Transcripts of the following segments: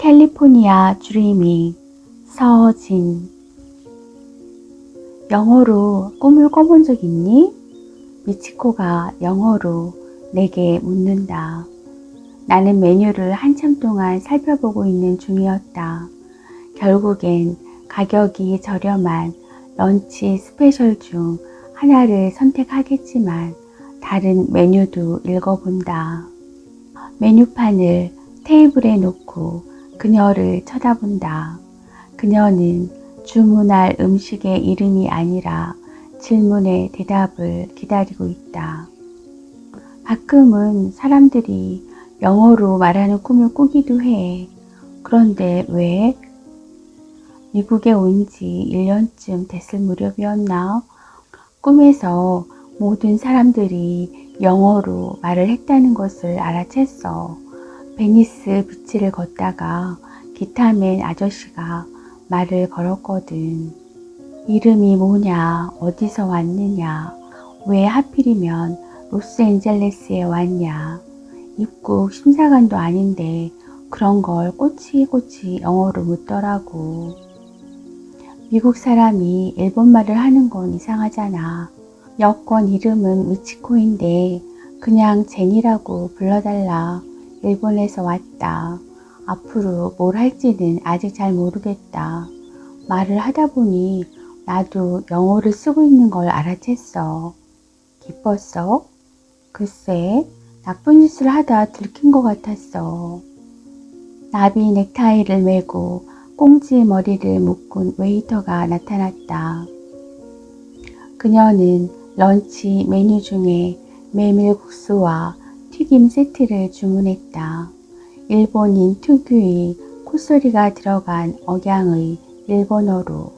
캘리포니아 드리밍 서진. 영어로 꿈을 꿔본 적 있니? 미치코가 영어로 내게 묻는다. 나는 메뉴를 한참 동안 살펴보고 있는 중이었다. 결국엔 가격이 저렴한 런치 스페셜 중 하나를 선택하겠지만 다른 메뉴도 읽어본다. 메뉴판을 테이블에 놓고 그녀를 쳐다본다. 그녀는 주문할 음식의 이름이 아니라 질문의 대답을 기다리고 있다. 가끔은 사람들이 영어로 말하는 꿈을 꾸기도 해. 그런데 왜? 미국에 온 지 1년쯤 됐을 무렵이었나? 꿈에서 모든 사람들이 영어로 말을 했다는 것을 알아챘어. 베니스 비치를 걷다가 기타맨 아저씨가 말을 걸었거든. 이름이 뭐냐, 어디서 왔느냐, 왜 하필이면 로스앤젤레스에 왔냐, 입국 심사관도 아닌데 그런 걸 꼬치꼬치 영어로 묻더라고. 미국 사람이 일본말을 하는 건 이상하잖아. 여권 이름은 미치코인데 그냥 제니라고 불러달라. 일본에서 왔다. 앞으로 뭘 할지는 아직 잘 모르겠다. 말을 하다 보니 나도 영어를 쓰고 있는 걸 알아챘어. 기뻤어? 글쎄, 나쁜 짓을 하다 들킨 것 같았어. 나비 넥타이를 메고 꽁지 머리를 묶은 웨이터가 나타났다. 그녀는 런치 메뉴 중에 메밀국수와 튀김 세트를 주문했다. 일본인 특유의 콧소리가 들어간 억양의 일본어로.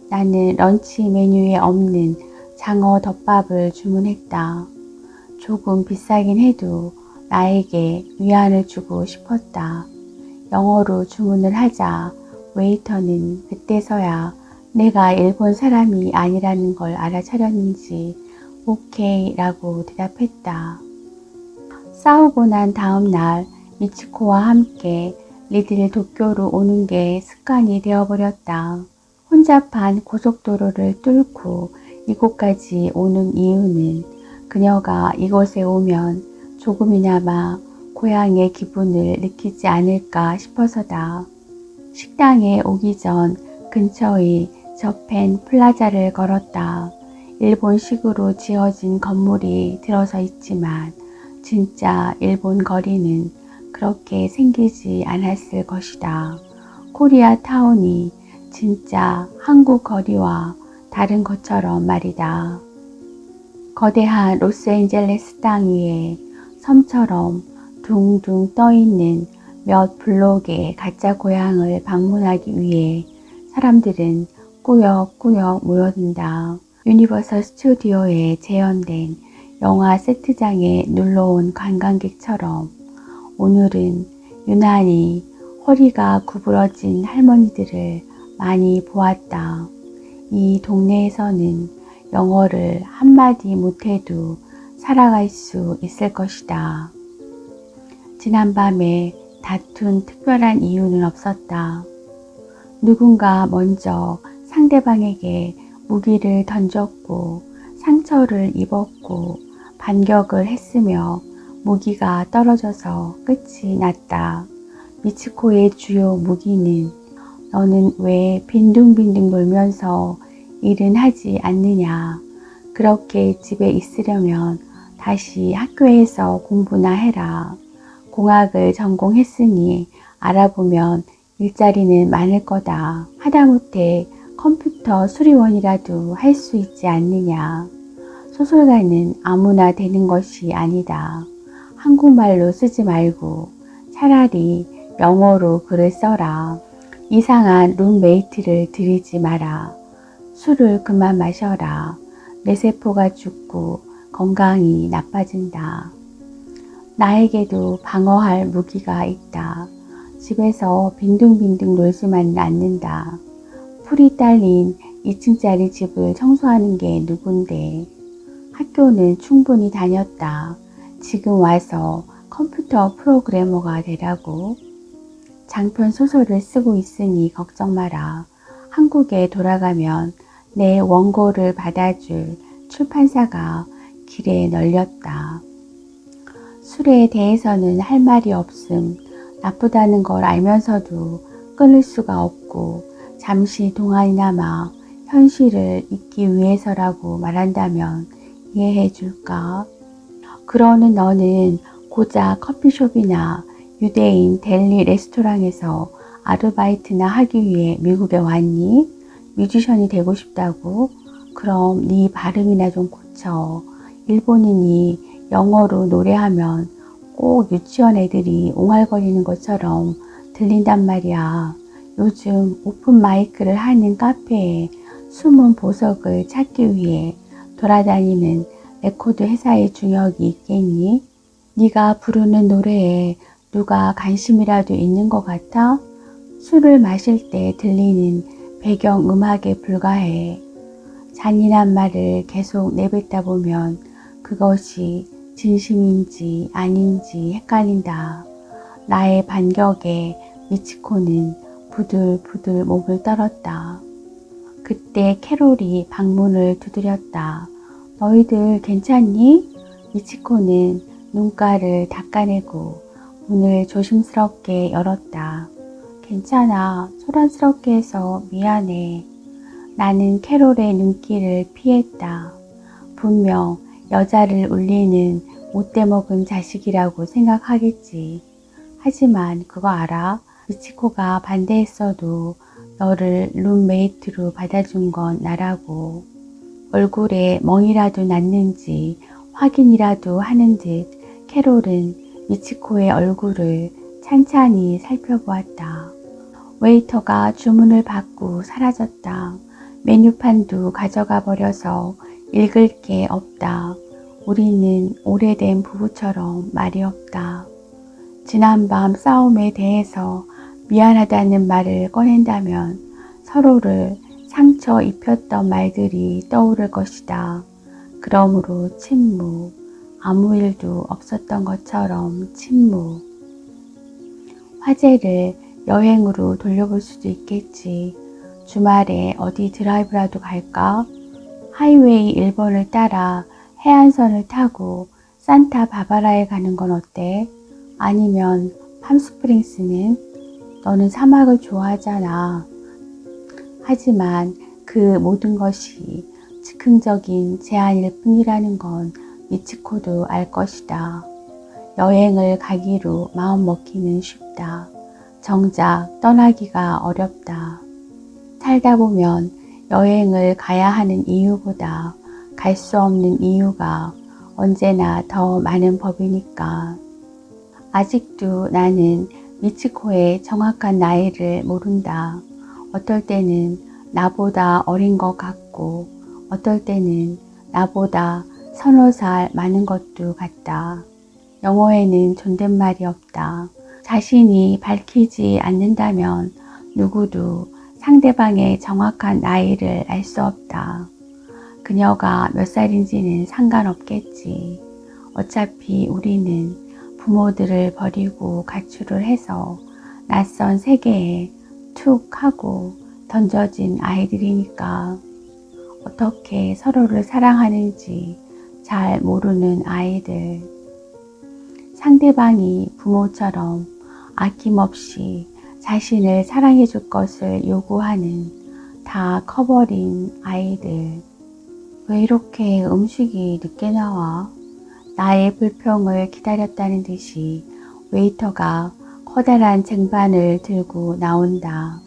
나는 런치 메뉴에 없는 장어 덮밥을 주문했다. 조금 비싸긴 해도 나에게 위안을 주고 싶었다. 영어로 주문을 하자 웨이터는 그때서야 내가 일본 사람이 아니라는 걸 알아차렸는지 오케이 라고 대답했다. 싸우고 난 다음 날 미치코와 함께 리들 도쿄로 오는 게 습관이 되어버렸다. 혼잡한 고속도로를 뚫고 이곳까지 오는 이유는 그녀가 이곳에 오면 조금이나마 고향의 기분을 느끼지 않을까 싶어서다. 식당에 오기 전 근처의 저펜 플라자를 걸었다. 일본식으로 지어진 건물이 들어서 있지만 진짜 일본 거리는 그렇게 생기지 않았을 것이다. 코리아 타운이 진짜 한국 거리와 다른 것처럼 말이다. 거대한 로스앤젤레스 땅 위에 섬처럼 둥둥 떠있는 몇 블록의 가짜 고향을 방문하기 위해 사람들은 꾸역꾸역 모여든다. 유니버설 스튜디오에 재현된 영화 세트장에 놀러온 관광객처럼 오늘은 유난히 허리가 구부러진 할머니들을 많이 보았다. 이 동네에서는 영어를 한마디 못해도 살아갈 수 있을 것이다. 지난밤에 다툰 특별한 이유는 없었다. 누군가 먼저 상대방에게 무기를 던졌고 상처를 입었고 반격을 했으며 무기가 떨어져서 끝이 났다. 미치코의 주요 무기는 너는 왜 빈둥빈둥 놀면서 일은 하지 않느냐. 그렇게 집에 있으려면 다시 학교에서 공부나 해라. 공학을 전공했으니 알아보면 일자리는 많을 거다. 하다못해 컴퓨터 수리원이라도 할 수 있지 않느냐. 소설가는 아무나 되는 것이 아니다. 한국말로 쓰지 말고 차라리 영어로 글을 써라. 이상한 룸메이트를 들이지 마라. 술을 그만 마셔라. 뇌세포가 죽고 건강이 나빠진다. 나에게도 방어할 무기가 있다. 집에서 빈둥빈둥 놀지만은 않는다. 풀이 딸린 2층짜리 집을 청소하는 게 누군데. 학교는 충분히 다녔다. 지금 와서 컴퓨터 프로그래머가 되라고. 장편 소설을 쓰고 있으니 걱정 마라. 한국에 돌아가면 내 원고를 받아줄 출판사가 길에 널렸다. 술에 대해서는 할 말이 없음. 나쁘다는 걸 알면서도 끊을 수가 없고 잠시 동안이나마 현실을 잊기 위해서라고 말한다면 이해해 줄까? 그러는 너는 고작 커피숍이나 유대인 델리 레스토랑에서 아르바이트나 하기 위해 미국에 왔니? 뮤지션이 되고 싶다고? 그럼 네 발음이나 좀 고쳐. 일본인이 영어로 노래하면 꼭 유치원 애들이 옹알거리는 것처럼 들린단 말이야. 요즘 오픈 마이크를 하는 카페에 숨은 보석을 찾기 위해 돌아다니는 레코드 회사의 중역이 있겠니? 네가 부르는 노래에 누가 관심이라도 있는 것 같아? 술을 마실 때 들리는 배경 음악에 불과해. 잔인한 말을 계속 내뱉다 보면 그것이 진심인지 아닌지 헷갈린다. 나의 반격에 미치코는 부들부들 목을 떨었다. 그때 캐롤이 방문을 두드렸다. 너희들 괜찮니? 미치코는 눈가를 닦아내고 문을 조심스럽게 열었다. 괜찮아. 소란스럽게 해서 미안해. 나는 캐롤의 눈길을 피했다. 분명 여자를 울리는 못돼 먹은 자식이라고 생각하겠지. 하지만 그거 알아? 미치코가 반대했어도 너를 룸메이트로 받아준 건 나라고. 얼굴에 멍이라도 났는지 확인이라도 하는 듯 캐롤은 미치코의 얼굴을 찬찬히 살펴보았다. 웨이터가 주문을 받고 사라졌다. 메뉴판도 가져가 버려서 읽을 게 없다. 우리는 오래된 부부처럼 말이 없다. 지난밤 싸움에 대해서 미안하다는 말을 꺼낸다면 서로를 상처 입혔던 말들이 떠오를 것이다. 그러므로 침묵, 아무 일도 없었던 것처럼 침묵. 화제를 여행으로 돌려볼 수도 있겠지. 주말에 어디 드라이브라도 갈까? 하이웨이 1번을 따라 해안선을 타고 산타 바바라에 가는 건 어때? 아니면 팜스프링스는? 너는 사막을 좋아하잖아. 하지만 그 모든 것이 즉흥적인 제안일 뿐이라는 건 미치코도 알 것이다. 여행을 가기로 마음먹기는 쉽다. 정작 떠나기가 어렵다. 살다 보면 여행을 가야 하는 이유보다 갈 수 없는 이유가 언제나 더 많은 법이니까. 아직도 나는 미치코의 정확한 나이를 모른다. 어떨 때는 나보다 어린 것 같고 어떨 때는 나보다 서너 살 많은 것도 같다. 영어에는 존댓말이 없다. 자신이 밝히지 않는다면 누구도 상대방의 정확한 나이를 알 수 없다. 그녀가 몇 살인지는 상관없겠지. 어차피 우리는 부모들을 버리고 가출을 해서 낯선 세계에 툭 하고 던져진 아이들이니까. 어떻게 서로를 사랑하는지 잘 모르는 아이들. 상대방이 부모처럼 아낌없이 자신을 사랑해 줄 것을 요구하는 다 커버린 아이들. 왜 이렇게 음식이 늦게 나와? 나의 불평을 기다렸다는 듯이 웨이터가 커다란 쟁반을 들고 나온다.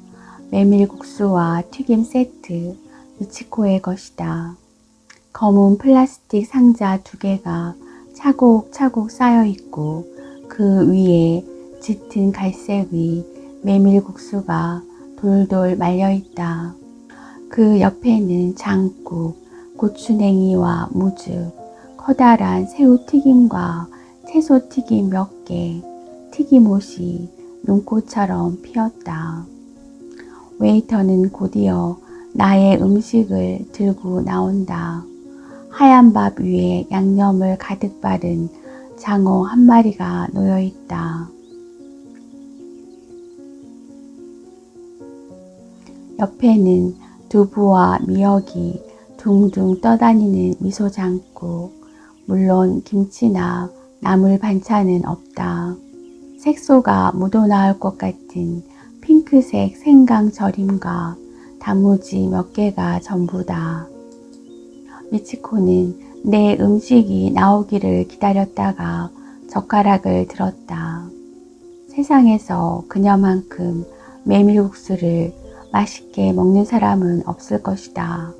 메밀국수와 튀김 세트, 미치코의 것이다. 검은 플라스틱 상자 2개가 차곡차곡 쌓여 있고 그 위에 짙은 갈색의 메밀국수가 돌돌 말려 있다. 그 옆에는 장국, 고추냉이와 무즙, 커다란 새우튀김과 채소튀김 몇 개, 튀김옷이 눈꽃처럼 피었다. 웨이터는 곧이어 나의 음식을 들고 나온다. 하얀 밥 위에 양념을 가득 바른 장어 1마리가 놓여 있다. 옆에는 두부와 미역이 둥둥 떠다니는 미소장국. 물론 김치나 나물 반찬은 없다. 색소가 묻어나올 것 같은 핑크색 생강 절임과 단무지 몇 개가 전부다. 미치코는 내 음식이 나오기를 기다렸다가 젓가락을 들었다. 세상에서 그녀만큼 메밀국수를 맛있게 먹는 사람은 없을 것이다.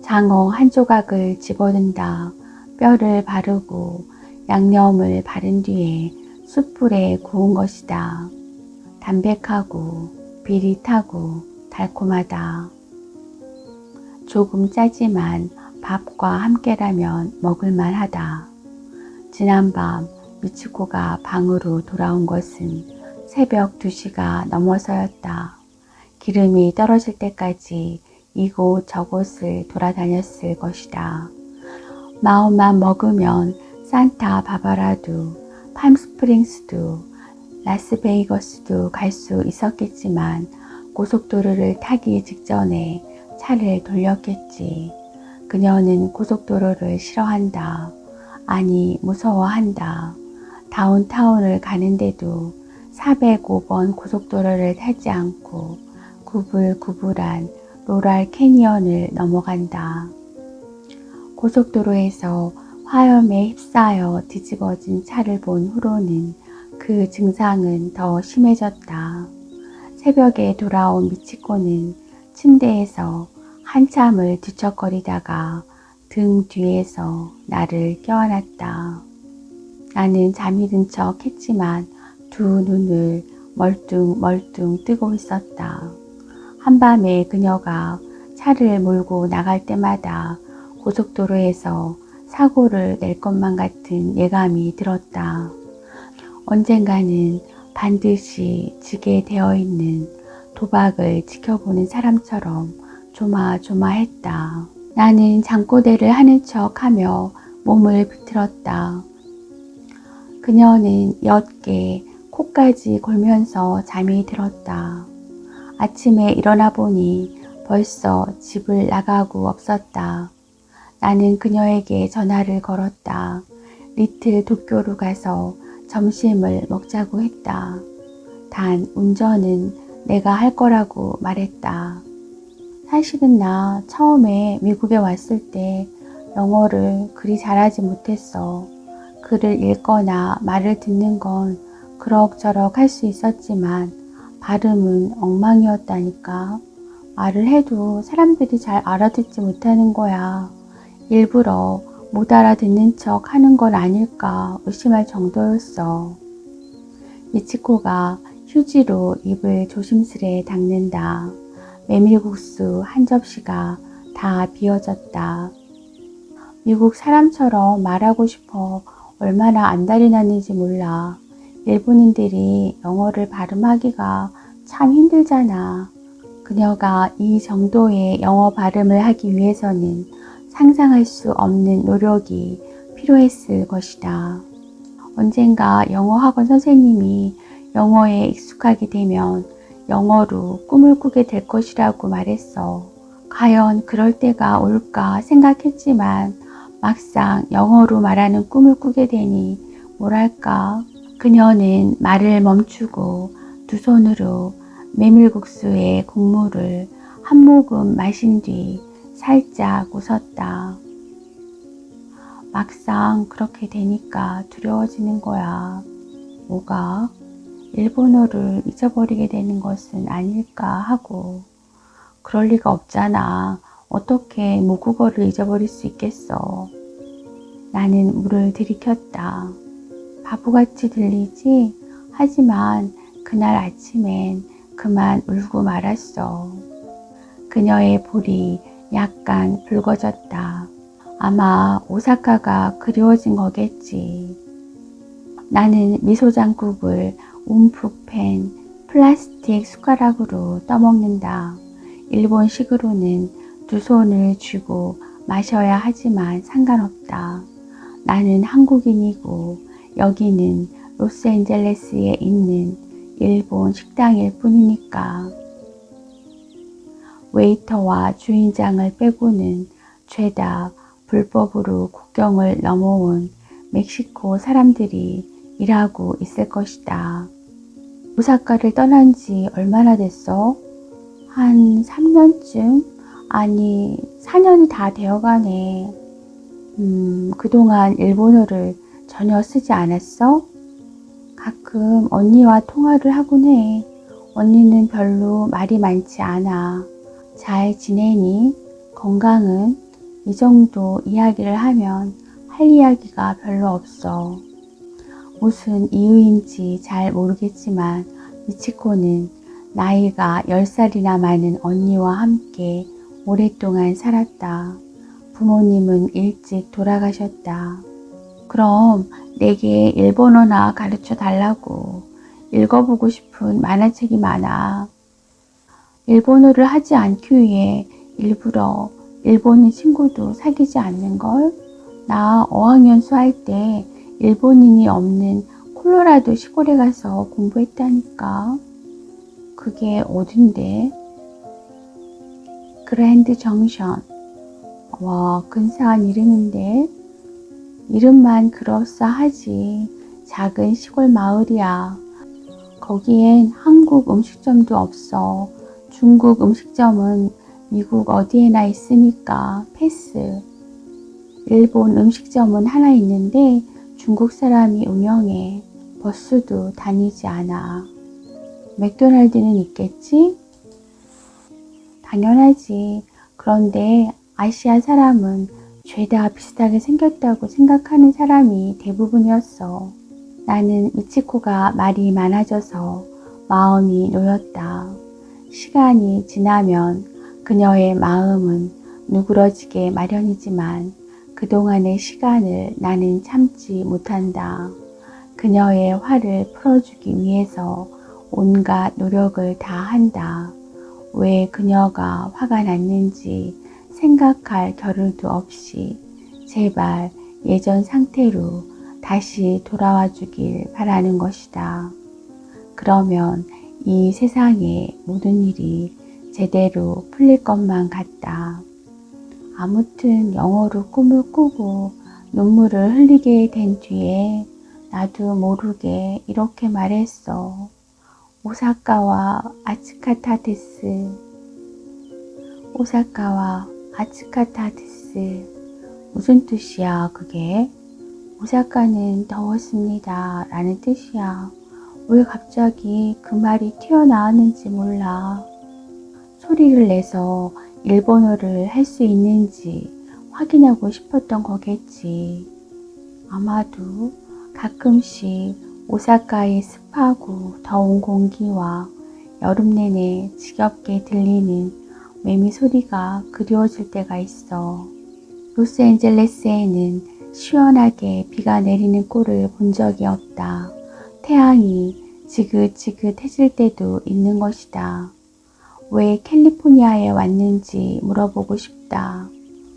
장어 한 조각을 집어든다 뼈를 바르고 양념을 바른 뒤에 숯불에 구운 것이다. 담백하고 비릿하고 달콤하다. 조금 짜지만 밥과 함께라면 먹을만하다. 지난밤 미치코가 방으로 돌아온 것은 새벽 2시가 넘어서였다. 기름이 떨어질 때까지 이곳 저곳을 돌아다녔을 것이다. 마음만 먹으면 산타 바바라도 팜스프링스도 라스베이거스도 갈 수 있었겠지만 고속도로를 타기 직전에 차를 돌렸겠지. 그녀는 고속도로를 싫어한다. 아니 무서워한다. 다운타운을 가는데도 405번 고속도로를 타지 않고 구불구불한 로랄 캐니언을 넘어간다. 고속도로에서 화염에 휩싸여 뒤집어진 차를 본 후로는 그 증상은 더 심해졌다. 새벽에 돌아온 미치코는 침대에서 한참을 뒤척거리다가 등 뒤에서 나를 껴안았다. 나는 잠이 든 척 했지만 두 눈을 멀뚱멀뚱 뜨고 있었다. 한밤에 그녀가 차를 몰고 나갈 때마다 고속도로에서 사고를 낼 것만 같은 예감이 들었다. 언젠가는 반드시 지게 되어 있는 도박을 지켜보는 사람처럼 조마조마했다. 나는 잠꼬대를 하는 척하며 몸을 비틀었다. 그녀는 옅게 코까지 골면서 잠이 들었다. 아침에 일어나 보니 벌써 집을 나가고 없었다. 나는 그녀에게 전화를 걸었다. 리틀 도쿄로 가서 점심을 먹자고 했다. 단 운전은 내가 할 거라고 말했다. 사실은 나 처음에 미국에 왔을 때 영어를 그리 잘하지 못했어. 글을 읽거나 말을 듣는 건 그럭저럭 할 수 있었지만 발음은 엉망이었다니까. 말을 해도 사람들이 잘 알아듣지 못하는 거야. 일부러 못 알아듣는 척 하는 건 아닐까 의심할 정도였어. 미치코가 휴지로 입을 조심스레 닦는다. 메밀국수 한 접시가 다 비어졌다. 미국 사람처럼 말하고 싶어 얼마나 안달이 났는지 몰라. 일본인들이 영어를 발음하기가 참 힘들잖아. 그녀가 이 정도의 영어 발음을 하기 위해서는 상상할 수 없는 노력이 필요했을 것이다. 언젠가 영어학원 선생님이 영어에 익숙하게 되면 영어로 꿈을 꾸게 될 것이라고 말했어. 과연 그럴 때가 올까 생각했지만 막상 영어로 말하는 꿈을 꾸게 되니 뭐랄까. 그녀는 말을 멈추고 두 손으로 메밀국수의 국물을 한 모금 마신 뒤 살짝 웃었다. 막상 그렇게 되니까 두려워지는 거야. 뭐가? 일본어를 잊어버리게 되는 것은 아닐까 하고. 그럴 리가 없잖아. 어떻게 모국어를 잊어버릴 수 있겠어. 나는 물을 들이켰다. 바보같이 들리지? 하지만 그날 아침엔 그만 울고 말았어. 그녀의 볼이 약간 붉어졌다. 아마 오사카가 그리워진 거겠지. 나는 미소장국을 움푹 팬 플라스틱 숟가락으로 떠먹는다. 일본식으로는 두 손을 쥐고 마셔야 하지만 상관없다. 나는 한국인이고 여기는 로스앤젤레스에 있는 일본 식당일 뿐이니까. 웨이터와 주인장을 빼고는 죄다 불법으로 국경을 넘어온 멕시코 사람들이 일하고 있을 것이다. 오사카를 떠난 지 얼마나 됐어? 한 3년쯤? 아니, 4년이 다 되어가네. 그동안 일본어를 전혀 쓰지 않았어? 가끔 언니와 통화를 하곤 해. 언니는 별로 말이 많지 않아. 잘 지내니? 건강은? 이 정도 이야기를 하면 할 이야기가 별로 없어. 무슨 이유인지 잘 모르겠지만 미치코는 나이가 10살이나 많은 언니와 함께 오랫동안 살았다. 부모님은 일찍 돌아가셨다. 그럼 내게 일본어나 가르쳐 달라고. 읽어보고 싶은 만화책이 많아. 일본어를 하지 않기 위해 일부러 일본인 친구도 사귀지 않는걸? 나 어학연수 할 때 일본인이 없는 콜로라도 시골에 가서 공부했다니까. 그게 어딘데? 그랜드 정션. 와, 근사한 이름인데? 이름만 그럴싸하지. 작은 시골 마을이야. 거기엔 한국 음식점도 없어. 중국 음식점은 미국 어디에나 있으니까 패스. 일본 음식점은 하나 있는데 중국 사람이 운영해. 버스도 다니지 않아. 맥도날드는 있겠지? 당연하지. 그런데 아시아 사람은 죄다 비슷하게 생겼다고 생각하는 사람이 대부분이었어. 나는 미치코가 말이 많아져서 마음이 놓였다. 시간이 지나면 그녀의 마음은 누그러지게 마련이지만 그동안의 시간을 나는 참지 못한다. 그녀의 화를 풀어주기 위해서 온갖 노력을 다 한다. 왜 그녀가 화가 났는지 생각할 겨를도 없이 제발 예전 상태로 다시 돌아와 주길 바라는 것이다. 그러면 이 세상의 모든 일이 제대로 풀릴 것만 같다. 아무튼 영어로 꿈을 꾸고 눈물을 흘리게 된 뒤에 나도 모르게 이렇게 말했어. 오사카와 아츠카타데스. 오사카와 아츠카타데스. 무슨 뜻이야 그게? 오사카는 더웠습니다 라는 뜻이야. 왜 갑자기 그 말이 튀어나왔는지 몰라. 소리를 내서 일본어를 할 수 있는지 확인하고 싶었던 거겠지. 아마도 가끔씩 오사카의 습하고 더운 공기와 여름 내내 지겹게 들리는 매미 소리가 그리워질 때가 있어. 로스앤젤레스에는 시원하게 비가 내리는 꼴을 본 적이 없다. 태양이 지긋지긋해질 때도 있는 것이다. 왜 캘리포니아에 왔는지 물어보고 싶다.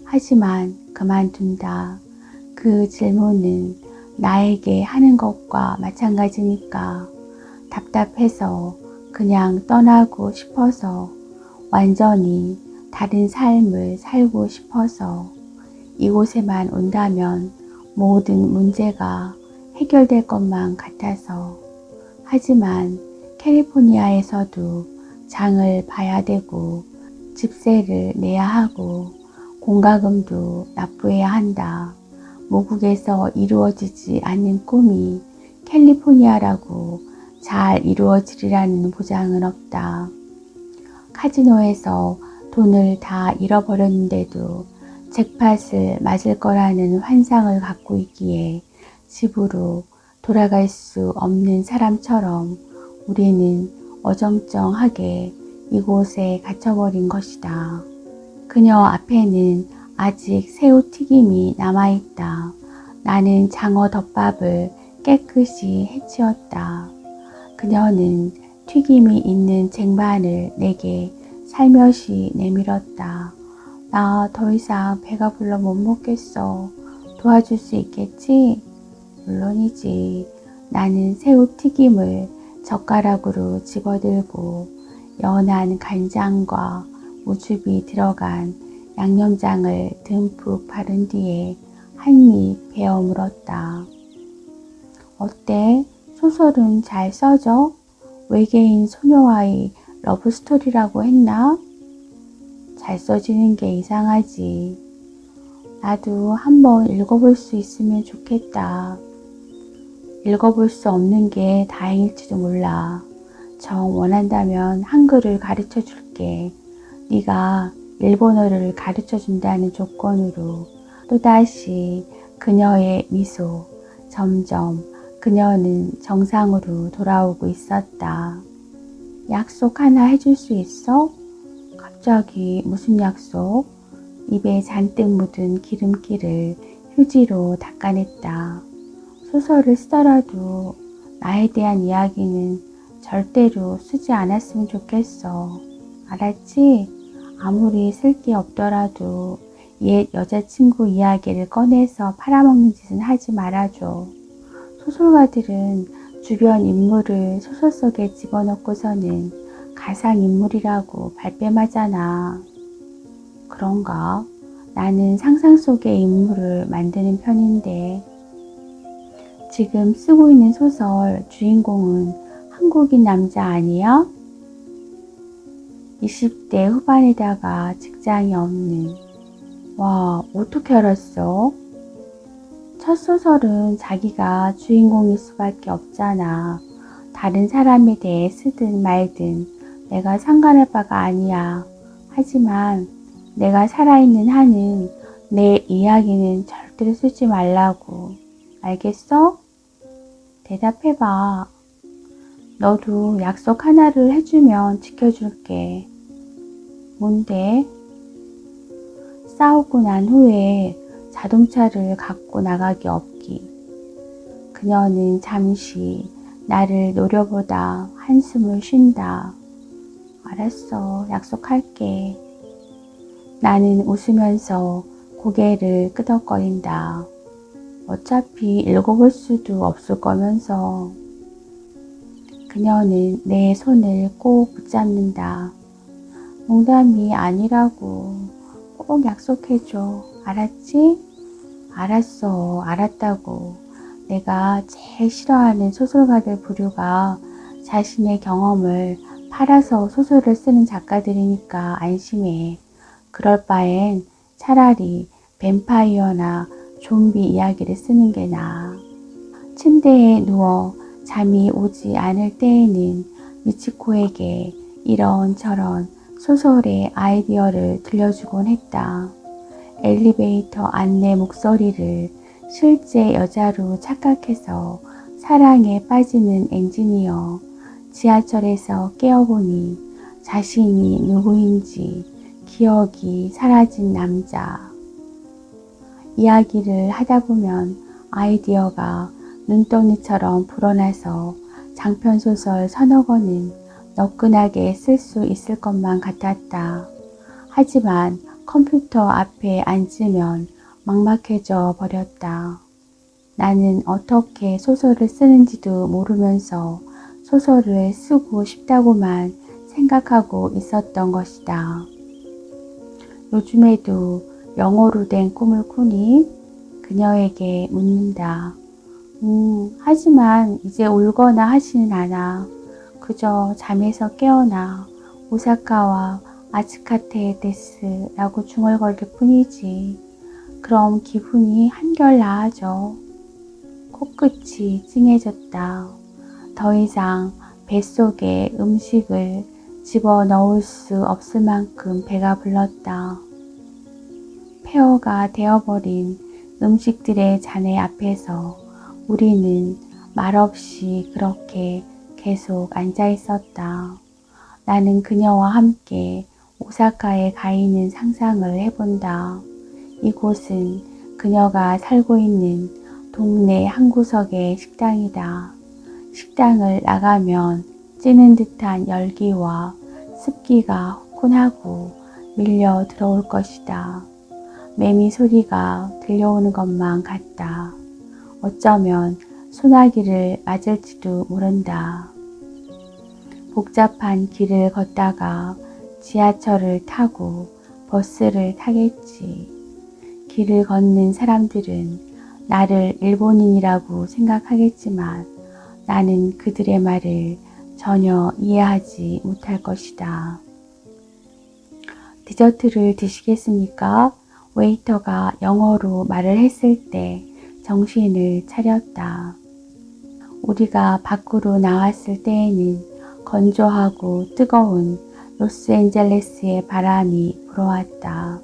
하지만 그만둔다. 그 질문은 나에게 하는 것과 마찬가지니까. 답답해서 그냥 떠나고 싶어서 완전히 다른 삶을 살고 싶어서 이곳에만 온다면 모든 문제가 해결될 것만 같아서. 하지만 캘리포니아에서도 장을 봐야 되고 집세를 내야 하고 공과금도 납부해야 한다. 모국에서 이루어지지 않는 꿈이 캘리포니아라고 잘 이루어지리라는 보장은 없다. 카지노에서 돈을 다 잃어버렸는데도 잭팟을 맞을 거라는 환상을 갖고 있기에 집으로 돌아갈 수 없는 사람처럼 우리는 어정쩡하게 이곳에 갇혀버린 것이다. 그녀 앞에는 아직 새우튀김이 남아있다. 나는 장어 덮밥을 깨끗이 해치웠다. 그녀는 튀김이 있는 쟁반을 내게 살며시 내밀었다. 나 더 이상 배가 불러 못 먹겠어. 도와줄 수 있겠지? 물론이지. 나는 새우튀김을 젓가락으로 집어들고 연한 간장과 우즙이 들어간 양념장을 듬뿍 바른 뒤에 한 입 베어 물었다. 어때? 소설은 잘 써져? 외계인 소녀와의 러브스토리라고 했나? 잘 써지는 게 이상하지. 나도 한번 읽어볼 수 있으면 좋겠다. 읽어볼 수 없는 게 다행일지도 몰라. 정 원한다면 한글을 가르쳐 줄게. 네가 일본어를 가르쳐 준다는 조건으로. 또다시 그녀의 미소. 점점 그녀는 정상으로 돌아오고 있었다. 약속 하나 해줄 수 있어? 갑자기 무슨 약속? 입에 잔뜩 묻은 기름기를 휴지로 닦아냈다. 소설을 쓰더라도 나에 대한 이야기는 절대로 쓰지 않았으면 좋겠어. 알았지? 아무리 쓸 게 없더라도 옛 여자친구 이야기를 꺼내서 팔아먹는 짓은 하지 말아줘. 소설가들은 주변 인물을 소설 속에 집어넣고서는 가상인물이라고 발뺌하잖아. 그런가? 나는 상상 속의 인물을 만드는 편인데 지금 쓰고 있는 소설 주인공은 한국인 남자 아니야? 20대 후반에다가 직장이 없는. 와, 어떻게 알았어? 첫 소설은 자기가 주인공일 수밖에 없잖아. 다른 사람에 대해 쓰든 말든 내가 상관할 바가 아니야. 하지만 내가 살아있는 한은 내 이야기는 절대로 쓰지 말라고. 알겠어? 대답해봐. 너도 약속 하나를 해주면 지켜줄게. 뭔데? 싸우고 난 후에 자동차를 갖고 나가기 없기. 그녀는 잠시 나를 노려보다 한숨을 쉰다. 알았어, 약속할게. 나는 웃으면서 고개를 끄덕거린다. 어차피 읽어볼 수도 없을 거면서. 그녀는 내 손을 꼭 붙잡는다. 농담이 아니라고. 꼭 약속해줘. 알았지? 알았어. 알았다고. 내가 제일 싫어하는 소설가들 부류가 자신의 경험을 팔아서 소설을 쓰는 작가들이니까 안심해. 그럴 바엔 차라리 뱀파이어나 좀비 이야기를 쓰는 게 나아. 침대에 누워 잠이 오지 않을 때에는 미치코에게 이런저런 소설의 아이디어를 들려주곤 했다. 엘리베이터 안내 목소리를 실제 여자로 착각해서 사랑에 빠지는 엔지니어, 지하철에서 깨어보니 자신이 누구인지 기억이 사라진 남자. 이야기를 하다 보면 아이디어가 눈덩이처럼 불어나서 장편소설 서너 권은 너끈하게 쓸 수 있을 것만 같았다. 하지만 컴퓨터 앞에 앉으면 막막해져 버렸다. 나는 어떻게 소설을 쓰는지도 모르면서 소설을 쓰고 싶다고만 생각하고 있었던 것이다. 요즘에도 영어로 된 꿈을 꾸니? 그녀에게 묻는다. 하지만 이제 울거나 하지는 않아. 그저 잠에서 깨어나 오사카와 아츠카테데스라고 중얼거릴 뿐이지. 그럼 기분이 한결 나아져. 코끝이 찡해졌다. 더 이상 뱃속에 음식을 집어넣을 수 없을 만큼 배가 불렀다. 폐허가 되어버린 음식들의 잔해 앞에서 우리는 말없이 그렇게 계속 앉아 있었다. 나는 그녀와 함께 오사카에 가 있는 상상을 해본다. 이곳은 그녀가 살고 있는 동네 한 구석의 식당이다. 식당을 나가면 찌는 듯한 열기와 습기가 후끈하고 밀려 들어올 것이다. 매미 소리가 들려오는 것만 같다. 어쩌면 소나기를 맞을지도 모른다. 복잡한 길을 걷다가 지하철을 타고 버스를 타겠지. 길을 걷는 사람들은 나를 일본인이라고 생각하겠지만 나는 그들의 말을 전혀 이해하지 못할 것이다. 디저트를 드시겠습니까? 웨이터가 영어로 말을 했을 때 정신을 차렸다. 우리가 밖으로 나왔을 때에는 건조하고 뜨거운 로스앤젤레스의 바람이 불어왔다.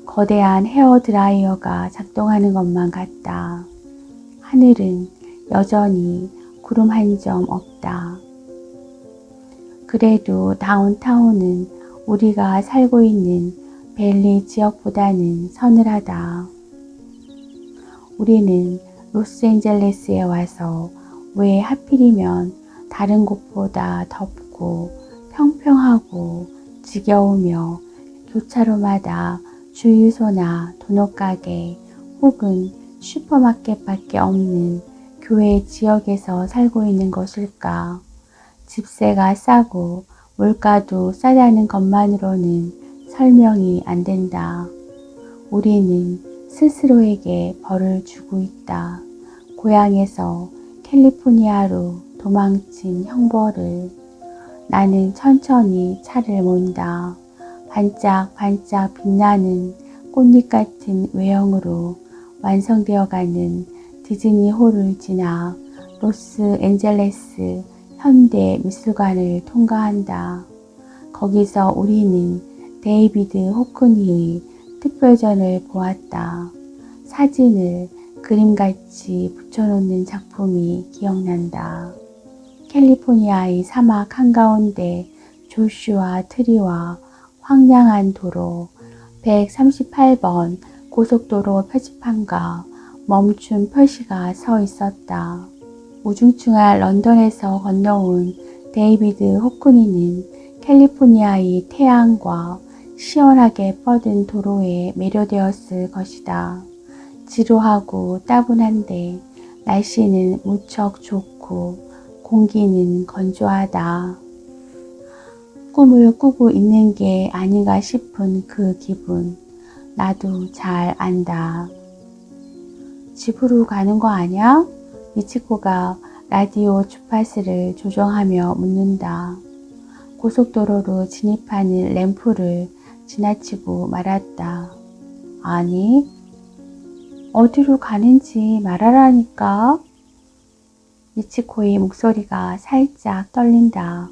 거대한 헤어드라이어가 작동하는 것만 같다. 하늘은 여전히 구름 한 점 없다. 그래도 다운타운은 우리가 살고 있는 벨리 지역보다는 서늘하다. 우리는 로스앤젤레스에 와서 왜 하필이면 다른 곳보다 덥고 평평하고 지겨우며 교차로마다 주유소나 도넛가게 혹은 슈퍼마켓밖에 없는 교외 지역에서 살고 있는 것일까? 집세가 싸고 물가도 싸다는 것만으로는 설명이 안 된다. 우리는 스스로에게 벌을 주고 있다. 고향에서 캘리포니아로 도망친 형벌을. 나는 천천히 차를 몬다. 반짝반짝 빛나는 꽃잎 같은 외형으로 완성되어가는 디즈니홀을 지나 로스앤젤레스 현대 미술관을 통과한다. 거기서 우리는 데이비드 호크니의 특별전을 보았다. 사진을 그림같이 붙여놓는 작품이 기억난다. 캘리포니아의 사막 한가운데 조슈아 트리와 황량한 도로, 138번 고속도로 표지판과 멈춘 표시가 서 있었다. 우중충한 런던에서 건너온 데이비드 호크니는 캘리포니아의 태양과 시원하게 뻗은 도로에 매료되었을 것이다. 지루하고 따분한데 날씨는 무척 좋고 공기는 건조하다. 꿈을 꾸고 있는 게 아닌가 싶은 그 기분. 나도 잘 안다. 집으로 가는 거 아냐? 미치코가 라디오 주파수를 조정하며 묻는다. 고속도로로 진입하는 램프를 지나치고 말았다. 아니, 어디로 가는지 말하라니까. 미치코의 목소리가 살짝 떨린다.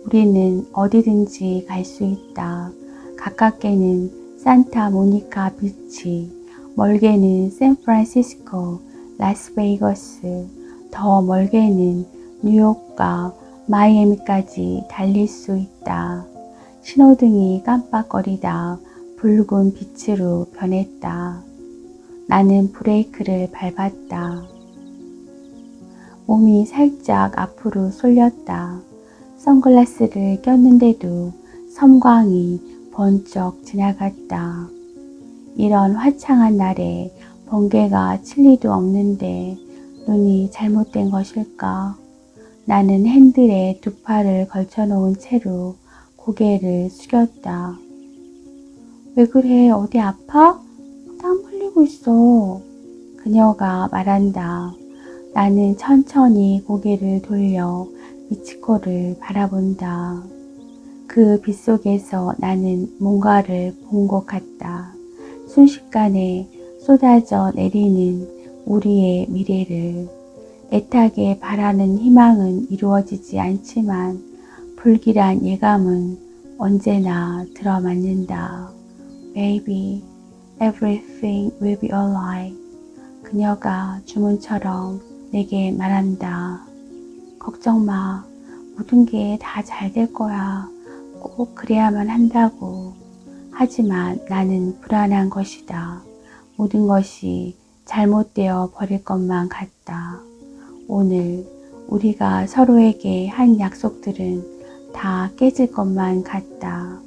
우리는 어디든지 갈 수 있다. 가깝게는 산타 모니카 비치, 멀게는 샌프란시스코, 라스베이거스, 더 멀게는 뉴욕과 마이애미까지 달릴 수 있다. 신호등이 깜빡거리다 붉은 빛으로 변했다. 나는 브레이크를 밟았다. 몸이 살짝 앞으로 쏠렸다. 선글라스를 꼈는데도 섬광이 번쩍 지나갔다. 이런 화창한 날에 번개가 칠 리도 없는데 눈이 잘못된 것일까? 나는 핸들에 두 팔을 걸쳐놓은 채로 고개를 숙였다. 왜 그래? 어디 아파? 땀 흘리고 있어. 그녀가 말한다. 나는 천천히 고개를 돌려 미치코를 바라본다. 그 빛 속에서 나는 뭔가를 본 것 같다. 순식간에 쏟아져 내리는 우리의 미래를. 애타게 바라는 희망은 이루어지지 않지만 불길한 예감은 언제나 들어맞는다. Baby, everything will be alright. 그녀가 주문처럼 내게 말한다. 걱정 마. 모든 게 다 잘 될 거야. 꼭 그래야만 한다고. 하지만 나는 불안한 것이다. 모든 것이 잘못되어 버릴 것만 같다. 오늘 우리가 서로에게 한 약속들은 다 깨질 것만 같다.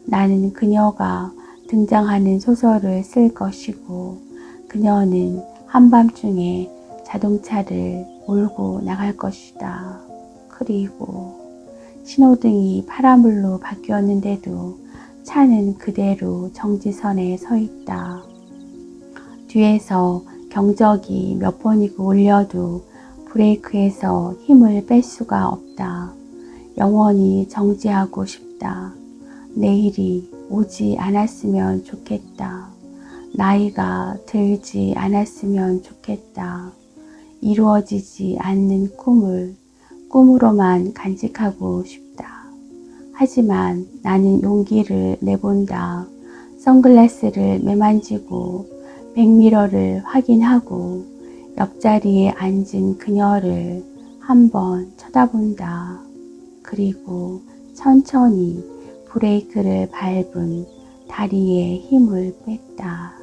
나는 그녀가 등장하는 소설을 쓸 것이고 그녀는 한밤중에 자동차를 몰고 나갈 것이다. 그리고 신호등이 파란불로 바뀌었는데도 차는 그대로 정지선에 서 있다. 뒤에서 경적이 몇 번이고 울려도 브레이크에서 힘을 뺄 수가 없다. 영원히 정지하고 싶다. 내일이 오지 않았으면 좋겠다. 나이가 들지 않았으면 좋겠다. 이루어지지 않는 꿈을 꿈으로만 간직하고 싶다. 하지만 나는 용기를 내본다. 선글라스를 매만지고 백미러를 확인하고 옆자리에 앉은 그녀를 한번 쳐다본다. 그리고 천천히 브레이크를 밟은 다리에 힘을 뺐다.